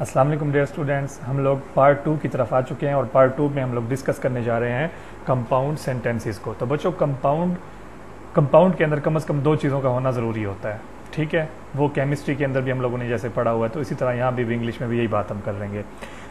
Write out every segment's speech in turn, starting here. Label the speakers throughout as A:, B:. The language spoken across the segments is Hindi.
A: अस्सलाम वालेकुम डियर स्टूडेंट्स, हम लोग पार्ट 2 की तरफ आ चुके हैं और पार्ट 2 में हम लोग डिस्कस करने जा रहे हैं कंपाउंड सेंटेंसेस को। तो बच्चों, कंपाउंड के अंदर कम से कम दो चीज़ों का होना ज़रूरी होता है, ठीक है। वो केमिस्ट्री के अंदर भी हम लोगों ने जैसे पढ़ा हुआ है, तो इसी तरह यहाँ भी इंग्लिश में भी यही बात हम कर लेंगे।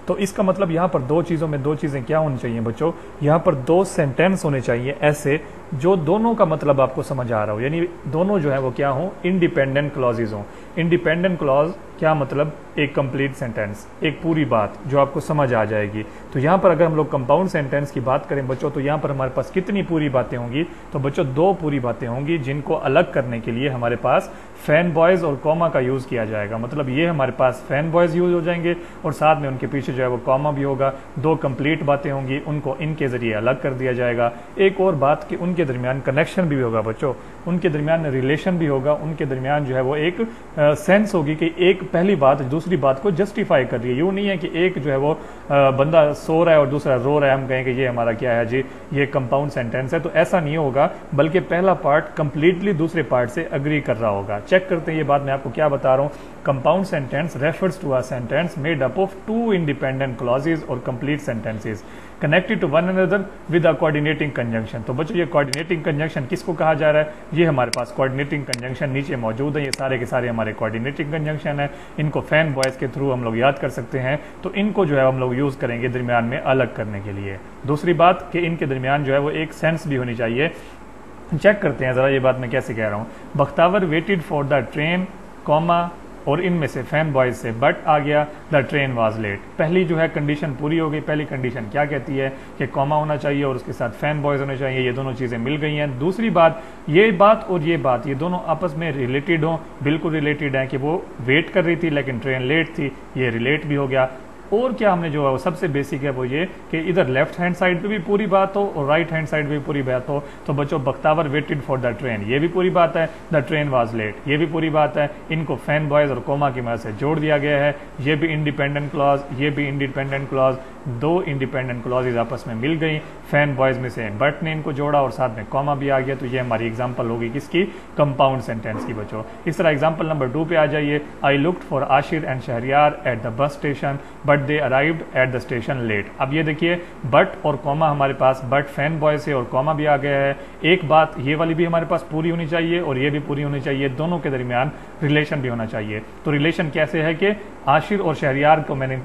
A: तो इसका मतलब यहाँ पर दो चीज़ों में दो चीज़ें क्या होनी चाहिए बच्चों, यहाँ पर दो सेंटेंस होने चाहिए ऐसे जो दोनों का मतलब आपको समझ आ रहा हो, यानी दोनों जो है वो क्या हो, इंडिपेंडेंट क्लॉजेज हों। इंडिपेंडेंट क्लॉज क्या मतलब, एक कंप्लीट सेंटेंस, एक पूरी बात जो आपको समझ आ जाएगी। तो यहाँ पर अगर हम लोग कंपाउंड सेंटेंस की बात करें बच्चों, तो यहाँ पर हमारे पास कितनी पूरी बातें होंगी, तो बच्चों दो पूरी बातें होंगी, जिनको अलग करने के लिए हमारे पास फैन बॉयज और कॉमा का यूज किया जाएगा। मतलब ये हमारे पास फैन बॉयज यूज हो जाएंगे और साथ में उनके पीछे जो है वो कॉमा भी होगा। दो कंप्लीट बातें होंगी, उनको इनके जरिए अलग कर दिया जाएगा। एक और बात कि उनके दरमियान कनेक्शन भी होगा बच्चों, उनके दरमियान रिलेशन भी होगा, उनके दरमियान जो है वो एक सेंस होगी कि एक पहली बात दूसरी बात को जस्टिफाई कर रही है। यूं नहीं है कि एक जो है वो बंदा सो रहा है और दूसरा रो रहा है, हम कहें कि ये हमारा क्या है जी, ये कंपाउंड सेंटेंस है। तो ऐसा नहीं होगा, बल्कि पहला पार्ट कंप्लीटली दूसरे पार्ट से अग्री कर रहा होगा। चेक करते हैं ये बात मैं आपको क्या बता रहा हूँ। Compound sentence refers to a sentence made up of two independent clauses और complete sentences connected to one another with a coordinating conjunction. तो बच्चों ये कोऑर्डिनेटिंग कंजंक्शन किसको कहा जा रहा है, ये हमारे पास कोऑर्डिनेटिंग कंजंक्शन नीचे मौजूद है। ये सारे के सारे हमारे कोऑर्डिनेटिंग कंजंक्शन है। इनको फैन बॉयज के थ्रू हम लोग याद कर सकते हैं। तो इनको जो है हम लोग यूज करेंगे दरमियान में अलग करने के लिए। दूसरी बात कि इनके दरमियान जो है वो एक सेंस भी होनी चाहिए। चेक करते हैं जरा ये बात मैं कैसे कह रहा हूँ। Bakhtawar waited for the train comma, और इनमें से फैन बॉयज से बट आ गया द ट्रेन वाज लेट। पहली जो है कंडीशन पूरी हो गई। पहली कंडीशन क्या कहती है कि कॉमा होना चाहिए और उसके साथ फैन बॉयज होने चाहिए। ये दोनों चीजें मिल गई हैं। दूसरी बात, ये बात और ये बात, ये दोनों आपस में रिलेटेड हो, बिल्कुल रिलेटेड है कि वो वेट कर रही थी लेकिन ट्रेन लेट थी, ये रिलेट भी हो गया। और क्या हमने जो है वो सबसे बेसिक है वो ये कि इधर लेफ्ट हैंड साइड पे भी पूरी बात हो और राइट हैंड साइड पे भी पूरी बात हो। तो बच्चों Bakhtawar waited for the train, ये भी पूरी बात है। द ट्रेन वाज लेट, ये भी पूरी बात है। इनको फैन बॉयज और कोमा की मदद से जोड़ दिया गया है। ये भी इंडिपेंडेंट क्लॉज, ये भी इंडिपेंडेंट क्लॉज, दो इंडिपेंडेंट क्लॉजेज आपस में मिल गई। फैन बॉयज में से बट ने इनको जोड़ा और साथ में कॉमा भी आ गया। तो ये हमारी एग्जांपल होगी किसकी, कंपाउंड सेंटेंस की बच्चों। इस तरह एग्जांपल नंबर 2 पे आ जाइए। I looked for Ashir and Shahriyar at the bus station but they arrived at the station late. अब ये देखिए बट और कॉमा हमारे पास, बट फैन बॉय से और कॉमा भी आ गया है। एक बात ये वाली भी हमारे पास पूरी होनी चाहिए और ये भी पूरी होनी चाहिए। दोनों के दरमियान रिलेशन भी होना चाहिए। तो रिलेशन कैसे है कि आशिर और शहरियार को मैंने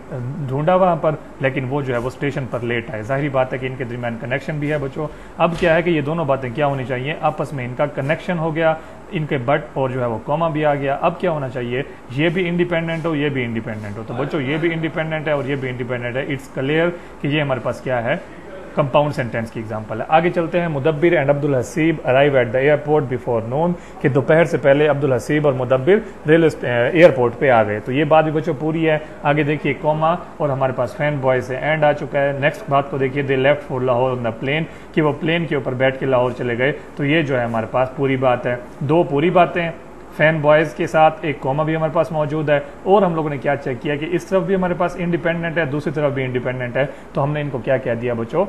A: ढूंढा वहां पर, लेकिन वो जो है वो स्टेशन पर लेट है। जाहिर बात है कि इनके दरमियान कनेक्शन भी है बच्चों। अब क्या है कि ये दोनों बातें क्या होनी चाहिए, आपस में इनका कनेक्शन हो गया, इनके बट और जो है वो कॉमा भी आ गया। अब क्या होना चाहिए, ये भी इंडिपेंडेंट हो, ये भी इंडिपेंडेंट हो। तो बच्चों ये भी इंडिपेंडेंट है और ये भी इंडिपेंडेंट है। इट्स क्लियर कि ये हमारे पास क्या है, कंपाउंड सेंटेंस की एग्जांपल है। आगे चलते हैं। Mudabbir and Abdul Haseeb arrive at the airport before noon, कि दोपहर से पहले अब्दुल हसीब और मुदब्बिर एयरपोर्ट पे आ गए। तो ये बात भी बच्चों पूरी है। आगे देखिए कॉमा और हमारे पास फैन बॉय से एंड आ चुका है। नेक्स्ट बात को देखिए, they left for Lahore on the plane, कि वो प्लेन के ऊपर बैठ के लाहौर चले गए। तो ये जो है हमारे पास पूरी बात है। दो पूरी बातें, फैन बॉयज के साथ एक कॉमा भी हमारे पास मौजूद है। और हम लोगों ने क्या चेक किया कि इस तरफ भी हमारे पास इंडिपेंडेंट है, दूसरी तरफ भी इंडिपेंडेंट है। तो हमने इनको क्या कह दिया बच्चों,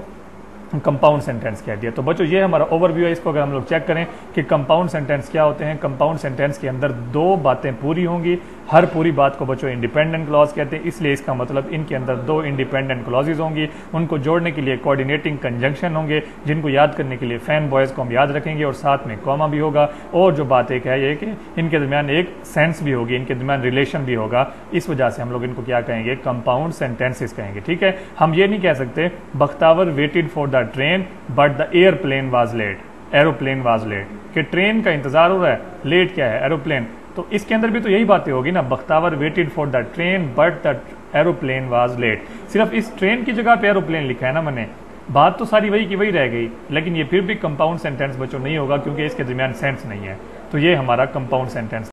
A: कंपाउंड सेंटेंस कह दिया। तो बच्चों ये हमारा ओवरव्यू है। इसको अगर हम लोग चेक करें कि कंपाउंड सेंटेंस क्या होते हैं, कंपाउंड सेंटेंस के अंदर दो बातें पूरी होंगी। हर पूरी बात को बच्चों इंडिपेंडेंट क्लॉज कहते हैं, इसलिए इसका मतलब इनके अंदर दो इंडिपेंडेंट क्लॉजेज होंगी। उनको जोड़ने के लिए कोऑर्डिनेटिंग कंजंक्शन होंगे, जिनको याद करने के लिए फैन बॉयज को हम याद रखेंगे और साथ में कॉमा भी होगा। और जो बात एक है ये कि इनके दरमियान एक सेंस भी होगी, इनके दरमियान रिलेशन भी होगा। इस वजह से हम लोग इनको क्या कहेंगे, कंपाउंड सेंटेंसेस कहेंगे। ठीक है, हम ये नहीं कह सकते Bakhtawar waited for the train but the airplane was late, aeroplane was late, कि ट्रेन का इंतजार हो रहा है, लेट क्या है, एरोप्लेन। तो इसके अंदर भी तो यही बातें होगी ना, Bakhtawar waited for the train but the aeroplane was late. सिर्फ इस ट्रेन की जगह पे एरोप्लेन लिखा है ना मैंने, बात तो सारी वही की वही रह गई, लेकिन ये फिर भी कंपाउंड सेंटेंस बच्चों नहीं होगा क्योंकि इसके दरमियान सेंस नहीं है। तो ये हमारा कंपाउंड सेंटेंस